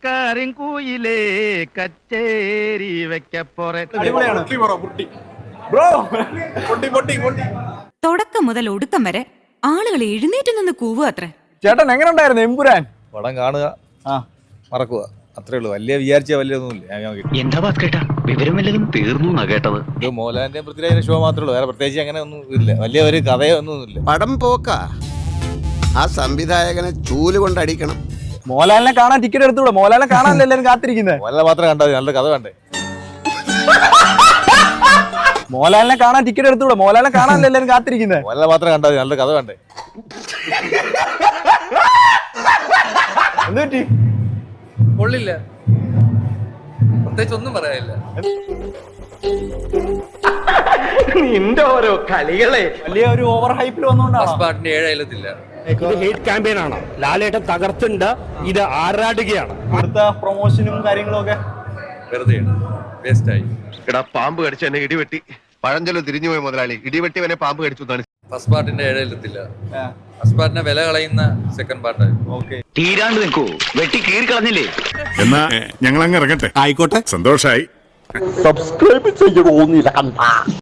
കരിങ്കൂയിലേ കച്ചേരി വെക്കപ്പോറെ തുടക്കം മുതൽ ഒടുക്കം വരെ ആളുകൾ എഴുന്നേറ്റ് നിന്ന് കൂവുക അത്രേ. ചേട്ടൻ എങ്ങനെ ഉണ്ടായിരുന്നു എമ്പുരാൻ? പടം കാണുക, മറക്കുക, അത്രേ ഉള്ളൂ. വലിയൊന്നുമില്ല. എന്താ കേട്ടാ വിവരം വല്ലതും തീർന്നു കേട്ടത്. ഇത് മോഹൻലാലിന്റെ പൃഥ്വിരാജിന്റെ ഷോ മാത്രമേ ഉള്ളൂ, വേറെ പ്രത്യേകിച്ച് അങ്ങനെ ഒന്നും ഇല്ല. വലിയ ഒരു കഥയൊന്നുമില്ല. പടം പോക്ക ആ സംവിധായകനെ ചൂല് കൊണ്ടടിക്കണം. മോഹൻലാലിനെ കാണാൻ ടിക്കറ്റ് എടുത്തുകൂടെ? മോഹൻലാലിനെ കാണാനല്ലേ എല്ലാവരും കാത്തിരിക്കുന്നത്? മോഹൻലാൽ മാത്രം കണ്ടാൽ നല്ല കഥ വേണ്ടേ? മോഹൻലാലിനെ കാണാൻ ടിക്കറ്റ് എടുത്തുകൂടെ? മോഹൻലാലിനെ കാണാനല്ലേ എല്ലാവരും കാത്തിരിക്കുന്നത്? മോഹൻലാൽ മാത്രം കണ്ടാൽ നല്ല കഥ വേണ്ടേ? എന്ത് പറ്റി? കൊള്ളില്ല, പ്രത്യേകിച്ച് ഒന്നും പറയാനില്ല. നിന്റെ ഓരോ കളികളെ വലിയ ഒരു ഓവർ ഹൈപ്പിൽ വന്നുകൊണ്ടാണ്. ഫസ്റ്റ് പാർട്ടിന്റെ 7 അയലത്തില്ല. ഇത് ഹേറ്റ് ക്യാമ്പയിൻ ആണ്. ലാലേട്ടൻ തകർത്തുണ്ട്. ഇത് ആറാടുകയാണ്. അടുത്ത പ്രൊമോഷനും കാര്യങ്ങളും ഒക്കെ വെറുതെ വേസ്റ്റായി. എടാ, പാമ്പ് കടിച്ച എന്നെ ഇടിവെട്ടി. പഴഞ്ചൊല്ല് തിരിഞ്ഞുപോയി മുതലാളി. ഇടിവെട്ടിവനെ പാമ്പ് കടിച്ചു എന്നാണ്. ഫസ്റ്റ് പാർട്ടിന്റെ 7 അയലത്തില്ല. ഫസ്റ്റ് പാർട്ടിനെ വില കളയുന്ന സെക്കൻഡ് പാർട്ടായി. തീരാണ്ട് നിൽക്കൂ, വെട്ടി കീറി കളഞ്ഞില്ലേ? എന്നാ ഞങ്ങൾ അങ്ങ് ഇറങ്ങട്ടെ. ആയിക്കോട്ടെ, സന്തോഷായി. സബ്സ്ക്രൈബ് ചെയ്യണമെന്നില്ല കണ്ട.